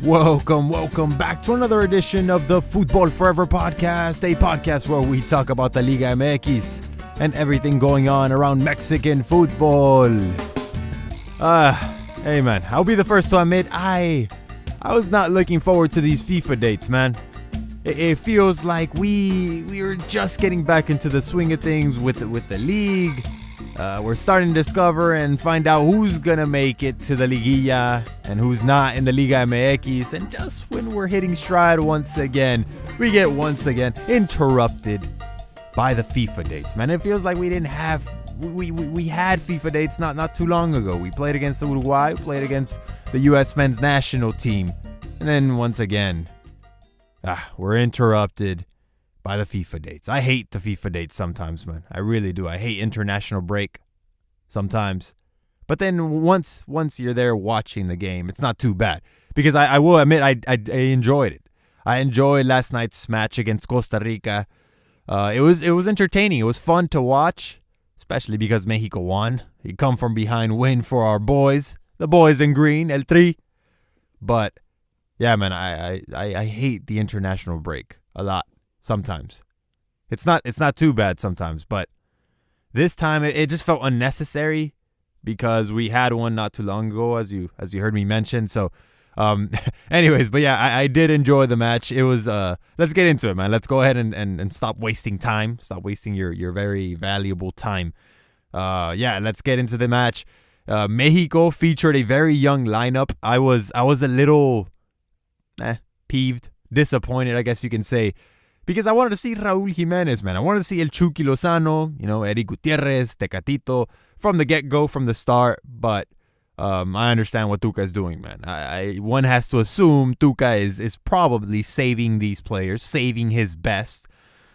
Welcome back to another edition of the Football Forever podcast, a podcast where we talk about the Liga MX and everything going on around Mexican football. Hey man, I'll be the first to admit I was not looking forward to these FIFA dates, man. It feels like we are just getting back into the swing of things with the league. We're starting to discover and find out who's gonna make it to the Liguilla and who's not in the Liga MX. And just when we're hitting stride once again, we get once again interrupted by the FIFA dates. Man, it feels like we didn't have we had FIFA dates not too long ago. We played against Uruguay, we played against the U.S. men's national team, and then once again, we're interrupted by the FIFA dates. I hate the FIFA dates sometimes, man. I really do. I hate international break sometimes. But then once you're there watching the game, it's not too bad. Because I will admit, I enjoyed it. I enjoyed last night's match against Costa Rica. It was entertaining. It was fun to watch, especially because Mexico won. A come from behind win for our boys. The boys in green, El Tri. But, yeah, man, I hate the international break a lot. Sometimes. It's not too bad sometimes, but this time it just felt unnecessary because we had one not too long ago, as you heard me mention. So anyways, but yeah, I did enjoy the match. It was let's get into it, man. Let's go ahead and stop wasting time. Stop wasting your very valuable time. Let's get into the match. Mexico featured a very young lineup. I was a little peeved, disappointed, I guess you can say. Because I wanted to see Raúl Jiménez, man. I wanted to see El Chucky Lozano, Eric Gutierrez, Tecatito from the get-go, from the start. But I understand what Tuca is doing, man. One has to assume Tuca is probably saving these players, saving his best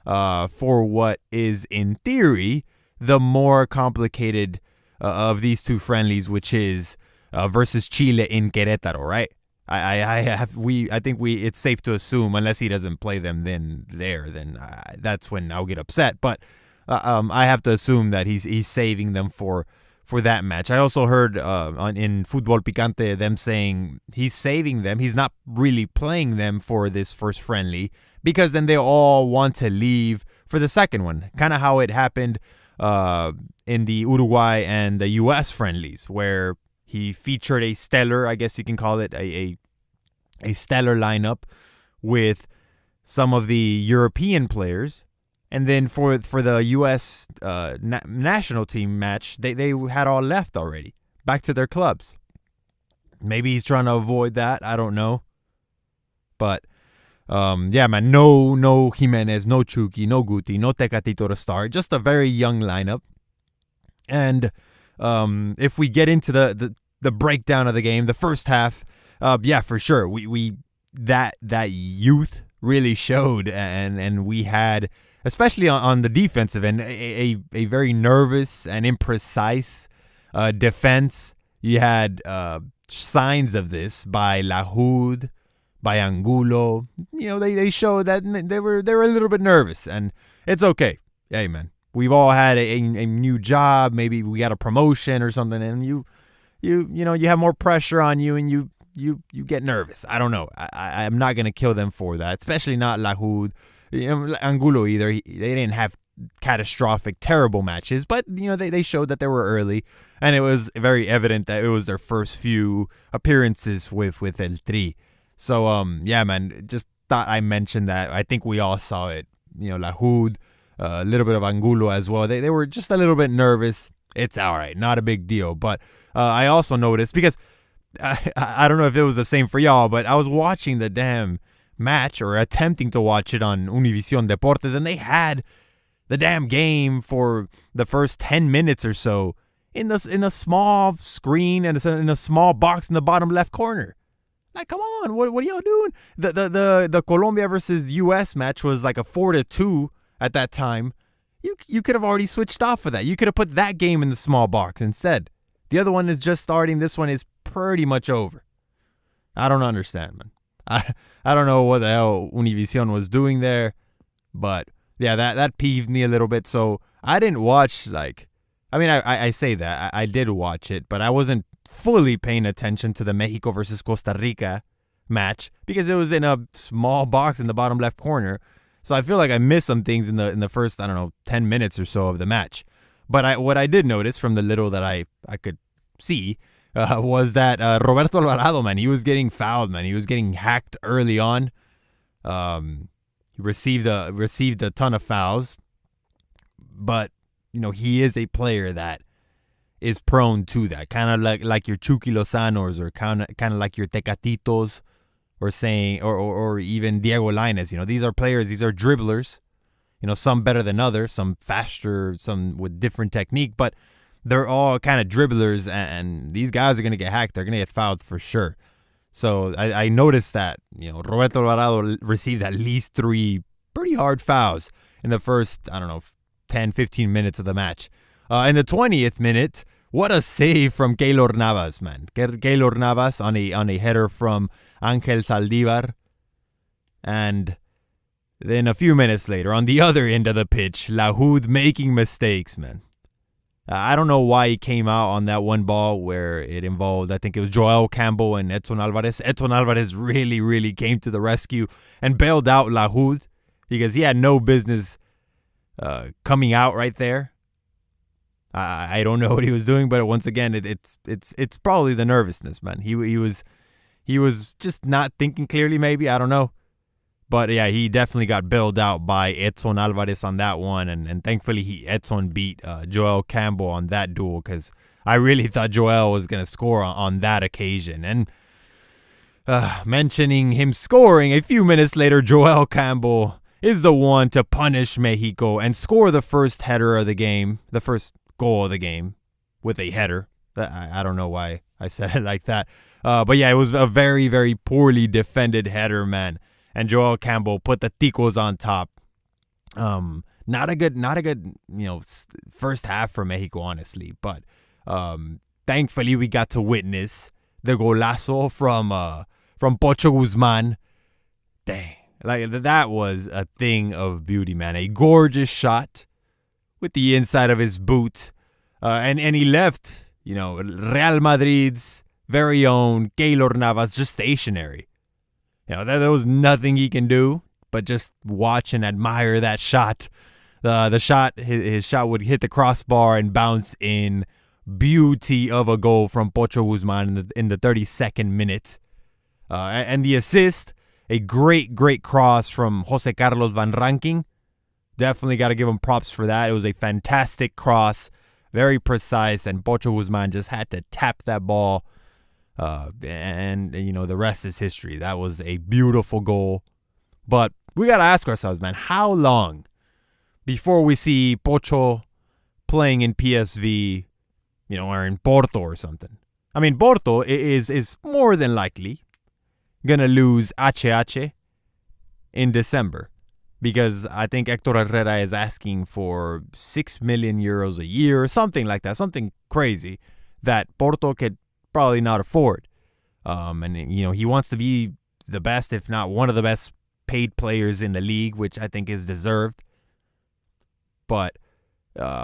for what is, in theory, the more complicated of these two friendlies, which is versus Chile in Querétaro, right? I think it's safe to assume, unless he doesn't play them then that's when I'll get upset. But I have to assume that he's saving them for that match. I also heard in Fútbol Picante them saying he's saving them. He's not really playing them for this first friendly because then they all want to leave for the second one. Kind of how it happened in the Uruguay and the U.S. friendlies, where he featured a stellar, I guess you can call it, a stellar lineup with some of the European players. And then for the U.S. National team match, they had all left already, back to their clubs. Maybe he's trying to avoid that. I don't know. But, yeah, man, no Jimenez, no Chucky, no Guti, no Tecatito to start. Just a very young lineup. And if we get into the breakdown of the game, the first half, for sure, we that youth really showed, and we had, especially on the defensive end, a very nervous and imprecise defense. You had signs of this by Lahoud, by Angulo. They showed that they were a little bit nervous, and it's okay. Hey, man. We've all had a new job. Maybe we got a promotion or something, and you have more pressure on you, and you get nervous. I don't know. I'm not gonna kill them for that, especially not Lahoud, Angulo either. They didn't have catastrophic, terrible matches, but they showed that they were early, and it was very evident that it was their first few appearances with El Tri. So man, just thought I mentioned that. I think we all saw it. Lahoud. A little bit of Angulo as well. They were just a little bit nervous. It's all right. Not a big deal. But I also noticed, because I don't know if it was the same for y'all, but I was watching the damn match, or attempting to watch it on Univision Deportes, and they had the damn game for the first 10 minutes or so in a small screen and in a small box in the bottom left corner. Like, come on, what are y'all doing? The Colombia versus U.S. match was like a 4-2 at that time. You could have already switched off for that. You could have put that game in the small box instead. The other one is just starting. This one is pretty much over. I don't understand, man. I don't know what the hell Univision was doing there, but yeah, that peeved me a little bit. So I didn't watch, I say that I did watch it, but I wasn't fully paying attention to the Mexico versus Costa Rica match because it was in a small box in the bottom left corner. So I feel like I missed some things in the first, 10 minutes or so of the match. But what I did notice from the little that I could see was that Roberto Alvarado, man, he was getting fouled, man. He was getting hacked early on. He received a ton of fouls. But, he is a player that is prone to that. Kind of like your Chucky Lozanos or kind of like your Tecatitos or even Diego Lainez. These are players, these are dribblers. Some better than others, some faster, some with different technique, but they're all kind of dribblers, and these guys are going to get hacked. They're going to get fouled for sure. So I noticed that, Roberto Alvarado received at least 3 pretty hard fouls in the first, 10, 15 minutes of the match. In the 20th minute, what a save from Keylor Navas, man. Keylor Navas on a header from Ángel Saldívar. And then a few minutes later, on the other end of the pitch, Lahoud making mistakes, man. I don't know why he came out on that one ball where it involved, I think it was Joel Campbell and Edson Alvarez. Edson Alvarez really, really came to the rescue and bailed out Lahoud because he had no business coming out right there. I don't know what he was doing, but once again, it's probably the nervousness, man. He was just not thinking clearly, maybe. I don't know. But yeah, he definitely got bailed out by Edson Alvarez on that one, and thankfully Edson beat Joel Campbell on that duel because I really thought Joel was going to score on that occasion. And mentioning him scoring, a few minutes later, Joel Campbell is the one to punish Mexico and score the first header of the game, the first goal of the game with a header. I don't know why I said it like that. But yeah, it was a very, very poorly defended header, man. And Joel Campbell put the Ticos on top. Not a good, first half for Mexico, honestly. But thankfully, we got to witness the golazo from Pocho Guzman. Dang, like that was a thing of beauty, man. A gorgeous shot with the inside of his boot, and he left, Real Madrid's very own Keylor Navas just stationary. There was nothing he can do but just watch and admire that shot. The shot, his shot would hit the crossbar and bounce in. Beauty of a goal from Pocho Guzman in the 32nd minute. And the assist, a great, great cross from Jose Carlos Van Ranking. Definitely got to give him props for that. It was a fantastic cross, very precise, and Pocho Guzman just had to tap that ball. And the rest is history. That was a beautiful goal. But we got to ask ourselves, man, how long before we see Pocho playing in PSV, or in Porto or something? I mean, Porto is more than likely going to lose HH in December because I think Hector Herrera is asking for 6 million euros a year or something like that, something crazy that Porto could probably not afford. And he wants to be the best, if not one of the best paid players in the league, which I think is deserved. But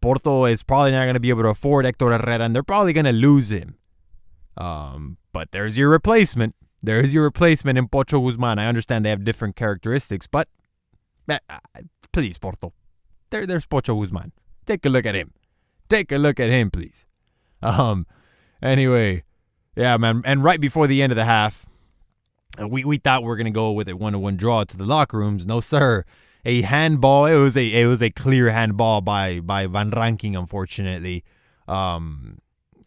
Porto is probably not going to be able to afford Hector Herrera, and they're probably going to lose him. But there's your replacement. There's your replacement in Pocho Guzman. I understand they have different characteristics, but please, Porto. There's Pocho Guzman. Take a look at him. Take a look at him, please. Anyway, yeah, man. And right before the end of the half, we thought we were gonna go with a 1-1 draw to the locker rooms. No, sir. A handball. It was a clear handball by Van Ranking. Unfortunately, I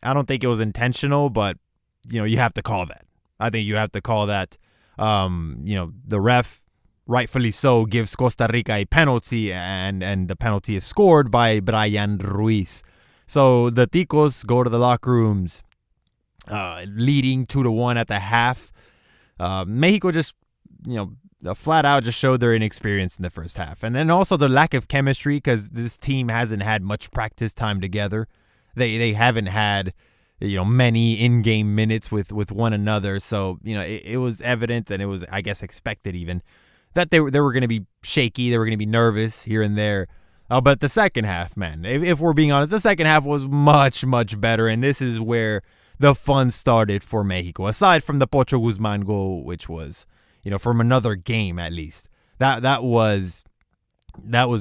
don't think it was intentional, but you have to call that. I think you have to call that. The ref, rightfully so, gives Costa Rica a penalty, and the penalty is scored by Brian Ruiz. So the Ticos go to the locker rooms, leading 2-1 at the half. Mexico just, flat out just showed their inexperience in the first half. And then also the lack of chemistry because this team hasn't had much practice time together. They haven't had, many in-game minutes with one another. So, it was evident, and it was, I guess, expected even, that they were going to be shaky. They were going to be nervous here and there. But the second half, man, if we're being honest, the second half was much, much better. And this is where the fun started for Mexico. Aside from the Pocho Guzman goal, which was, from another game at least. That was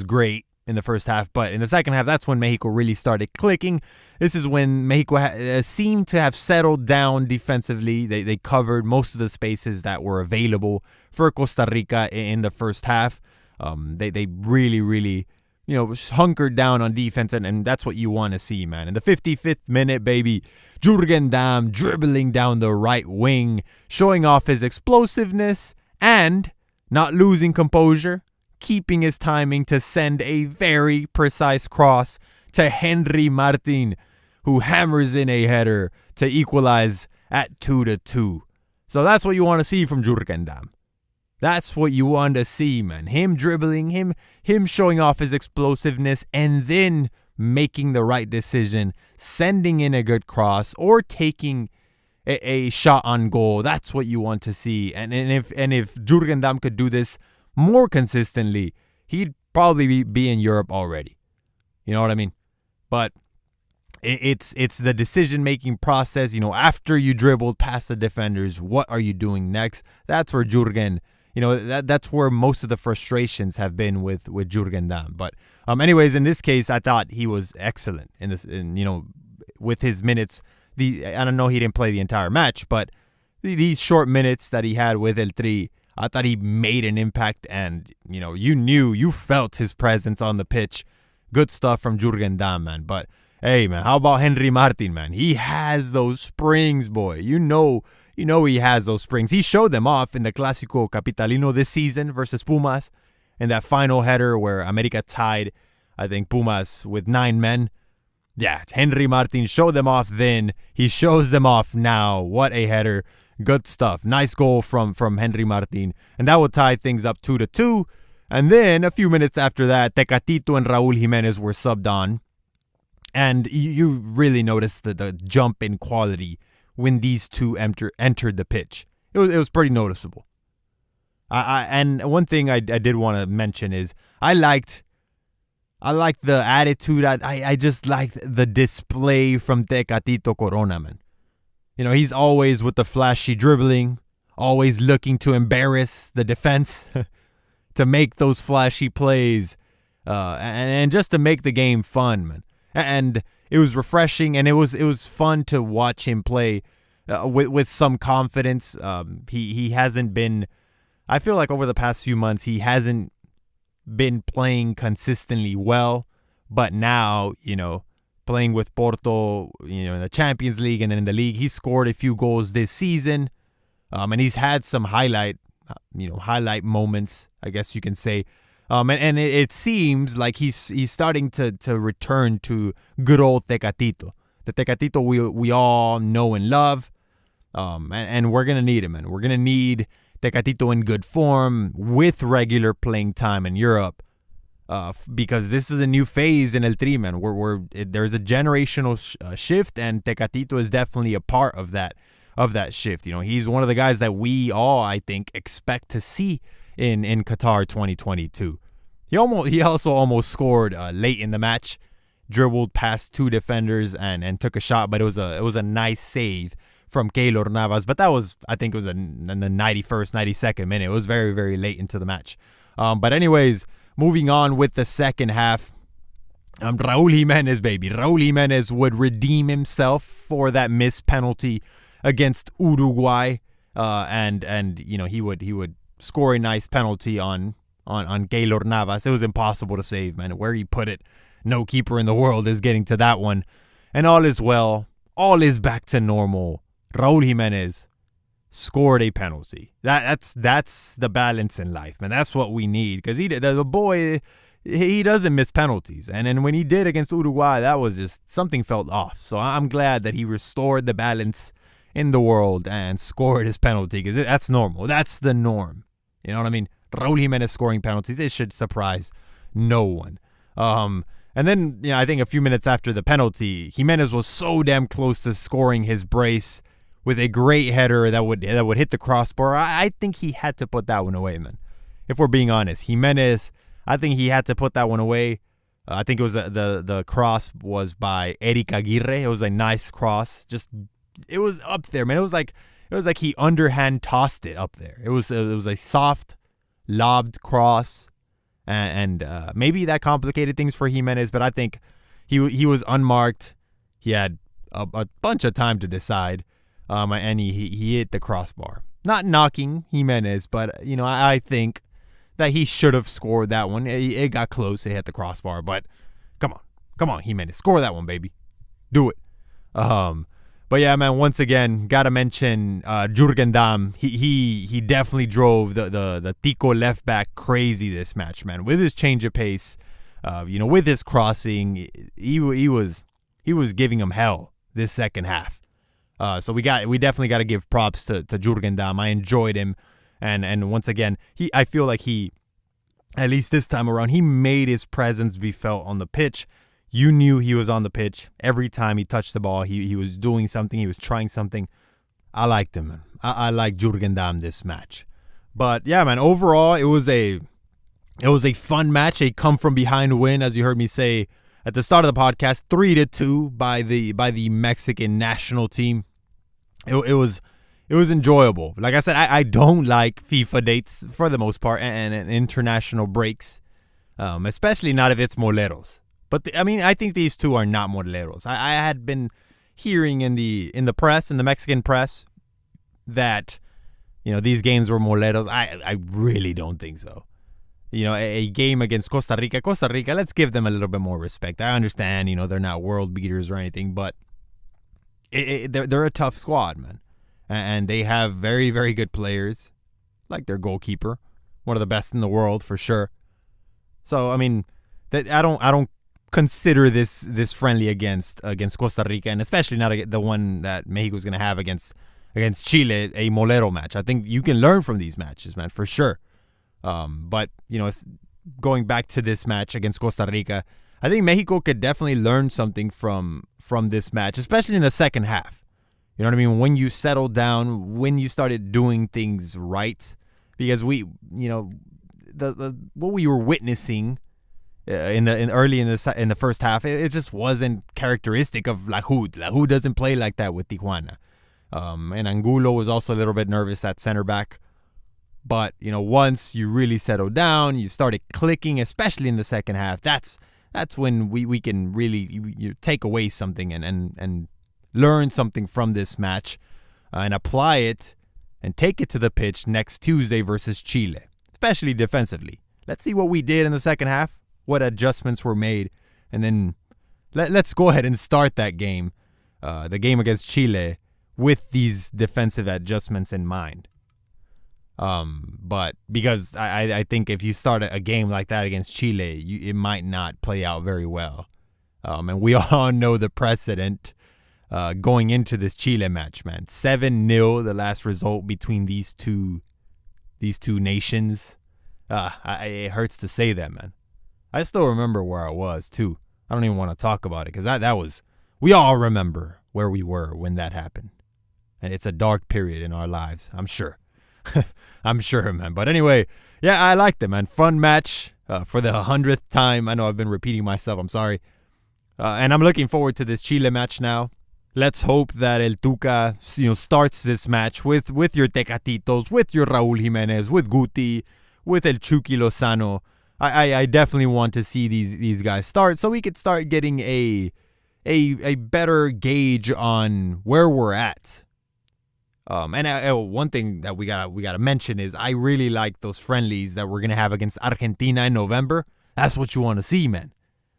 great in the first half, but in the second half, that's when Mexico really started clicking. This is when Mexico seemed to have settled down defensively. They covered most of the spaces that were available for Costa Rica in the first half. They really, really, hunkered down on defense, and that's what you want to see, man. In the 55th minute, baby, Jürgen Damm dribbling down the right wing, showing off his explosiveness and not losing composure, keeping his timing to send a very precise cross to Henry Martin, who hammers in a header to equalize at 2-2. So that's what you want to see from Jürgen Damm. That's what you want to see, man. Him dribbling, him showing off his explosiveness, and then making the right decision, sending in a good cross, or taking a shot on goal. That's what you want to see. And if Jürgen Damm could do this more consistently, he'd probably be in Europe already. You know what I mean? But it's the decision-making process. After you dribbled past the defenders, what are you doing next? That's where Jürgen, that's where most of the frustrations have been with Jürgen Damm. But anyways, in this case, I thought he was excellent in this. With his minutes. I don't know, he didn't play the entire match, but these short minutes that he had with El Tri, I thought he made an impact, and you felt his presence on the pitch. Good stuff from Jürgen Damm, man. But hey, man, how about Henry Martin, man? He has those springs, boy. You know he has those springs. He showed them off in the Clásico Capitalino this season versus Pumas, in that final header where America tied, I think, Pumas with 9 men. Yeah, Henry Martin showed them off then. He shows them off now. What a header. Good stuff. Nice goal from Henry Martin. And that would tie things up 2-2. And then a few minutes after that, Tecatito and Raúl Jiménez were subbed on. And you really noticed the jump in quality when these two entered the pitch. It was pretty noticeable. And one thing I did want to mention is I liked the attitude. I just liked the display from Tecatito Corona, man. He's always with the flashy dribbling, always looking to embarrass the defense, to make those flashy plays, and just to make the game fun, man. And it was refreshing, and it was fun to watch him play with some confidence. He hasn't been, I feel like over the past few months, he hasn't been playing consistently well, but now, playing with Porto, in the Champions League and then in the league, he scored a few goals this season, and he's had some highlight moments, I guess you can say, and it seems like he's starting to return to good old Tecatito, the Tecatito we all know and love, and we're gonna need him, man. We're gonna need Tecatito in good form with regular playing time in Europe, because this is a new phase in El Tri, man. There's a generational shift, and Tecatito is definitely a part of that shift. He's one of the guys that we all, I think, expect to see in Qatar 2022. He also almost scored late in the match, dribbled past 2 defenders and took a shot, but it was a nice save from Keylor Navas, but that was, I think it was in the 91st, 92nd minute. It was very, very late into the match. But anyways, moving on with the second half, Raúl Jiménez, baby. Raúl Jiménez would redeem himself for that missed penalty against Uruguay, and he would score a nice penalty on Keylor Navas. It was impossible to save, man. Where he put it, no keeper in the world is getting to that one. And all is well. All is back to normal. Raúl Jiménez scored a penalty. That's the balance in life, man. That's what we need, because the boy, he doesn't miss penalties. And then when he did against Uruguay, that was just, something felt off. So I'm glad that he restored the balance in the world and scored his penalty, because that's normal. That's the norm. You know what I mean? Raúl Jiménez scoring penalties, it should surprise no one. And then, I think a few minutes after the penalty, Jiménez was so damn close to scoring his brace with a great header that would hit the crossbar. I think he had to put that one away, man. If we're being honest, Jiménez, I think he had to put that one away. I think it was the cross was by Eric Aguirre. It was a nice cross, just up there, man. It was like he underhand tossed it up there. It was a soft, lobbed cross, and maybe that complicated things for Jimenez, but I think he was unmarked. He had a bunch of time to decide, and he hit the crossbar. Not knocking Jimenez, but I think that he should have scored that one. It got close. It hit the crossbar, but come on, Jimenez, score that one, baby, do it. But yeah, man, once again, gotta mention Jürgen Damm. He definitely drove the Tico left back crazy this match, man. With his change of pace, with his crossing, he was giving him hell this second half. So we definitely got to give props to Jürgen Damm. I enjoyed him, and once again, I feel like he, at least this time around, he made his presence be felt on the pitch. You knew he was on the pitch every time he touched the ball. He was doing something. He was trying something. I liked him, man. I like Jürgen Damm this match. But yeah, man, overall it was a fun match, a come from behind win, as you heard me say at the start of the podcast, 3-2 by the Mexican national team. It was enjoyable. Like I said, I don't like FIFA dates for the most part and international breaks, especially not if it's moleros. But I think these two are not moleros. I had been hearing in the press, in the Mexican press, that these games were moleros. I really don't think so. A game against Costa Rica, let's give them a little bit more respect. I understand, they're not world beaters or anything, but they're a tough squad, man. And they have very, very good players, like their goalkeeper, one of the best in the world for sure. So, that I don't consider this friendly against Costa Rica, and especially not the one that Mexico's going to have against Chile, a molero match. I think you can learn from these matches, man, for sure. But going back to this match against Costa Rica, I think Mexico could definitely learn something from this match, especially in the second half. You know what I mean? When you settled down, when you started doing things right, because what we were witnessing early in the first half, it just wasn't characteristic of Lahoud. Lahoud doesn't play like that with Tijuana. And Angulo was also a little bit nervous at center back. But, once you really settled down, you started clicking, especially in the second half, that's when we can really take away something and learn something from this match and apply it and take it to the pitch next Tuesday versus Chile, especially defensively. Let's see what we did in the second half, what adjustments were made, and then let's go ahead and start that game, the game against Chile, with these defensive adjustments in mind. But because I think if you start a game like that against Chile, it might not play out very well. And we all know the precedent going into this Chile match, man. 7-0, the last result between these two nations. It hurts to say that, man. I still remember where I was, too. I don't even want to talk about it because that was, we all remember where we were when that happened. And it's a dark period in our lives, I'm sure. I'm sure, man. But anyway, yeah, I liked it, man. Fun match for the 100th time. I know I've been repeating myself. I'm sorry. And I'm looking forward to this Chile match now. Let's hope that El Tuca, starts this match with your Tecatitos, with your Raúl Jiménez, with Guti, with El Chucky Lozano. I definitely want to see these guys start so we could start getting a better gauge on where we're at. And one thing that we gotta mention is I really like those friendlies that we're gonna have against Argentina in November. That's what you want to see, man.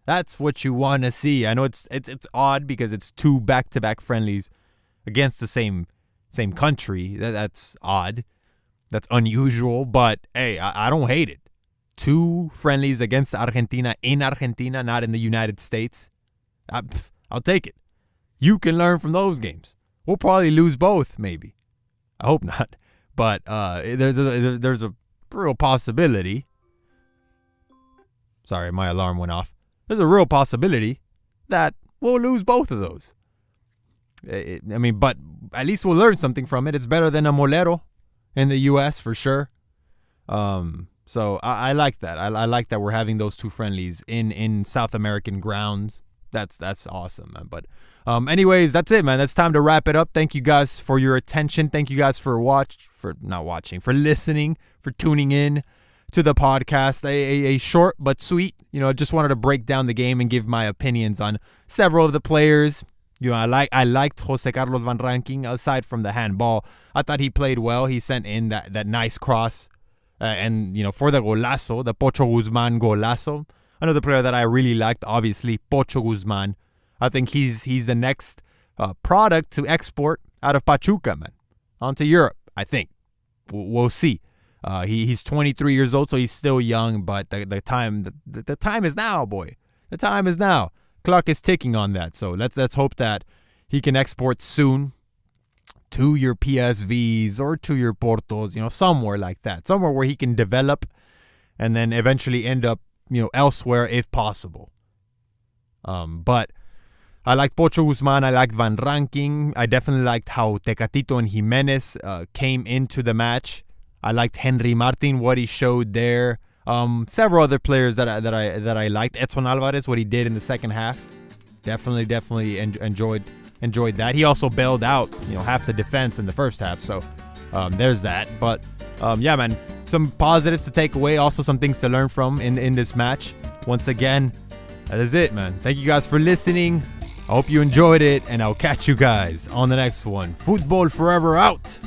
That's what you want to see. I know it's odd because it's 2 back-to-back friendlies against the same country. That's odd. That's unusual. But hey, I don't hate it. 2 friendlies against Argentina in Argentina, not in the United States. I'll take it. You can learn from those games. We'll probably lose both, maybe. I hope not. But there's a real possibility. Sorry, my alarm went off. There's a real possibility that we'll lose both of those. But at least we'll learn something from it. It's better than a molero in the U.S. for sure. So I like that. I like that we're having those 2 friendlies in South American grounds. That's awesome, man. But Anyways, that's it, man. That's time to wrap it up. Thank you guys for your attention. Thank you guys for listening, for tuning in to the podcast. A short but sweet. Just wanted to break down the game and give my opinions on several of the players. I liked Jose Carlos Van Rankin. Aside from the handball, I thought he played well. He sent in that nice cross, and for the golazo, the Pocho Guzman golazo. Another player that I really liked, obviously, Pocho Guzman. I think he's the next product to export out of Pachuca, man, onto Europe. I think we'll see. He's 23 years old, so he's still young. But the time is now, boy. The time is now. Clock is ticking on that. So let's hope that he can export soon to your PSVs or to your Portos. Somewhere like that, somewhere where he can develop, and then eventually end up elsewhere if possible. But I liked Pocho Guzman. I liked Van Rankin. I definitely liked how Tecatito and Jimenez came into the match. I liked Henry Martin, what he showed there. Several other players that I liked. Edson Alvarez, what he did in the second half. Definitely enjoyed that. He also bailed out half the defense in the first half. So there's that. But yeah, man, some positives to take away. Also some things to learn from in this match. Once again, that is it, man. Thank you guys for listening. I hope you enjoyed it, and I'll catch you guys on the next one. Football Forever out.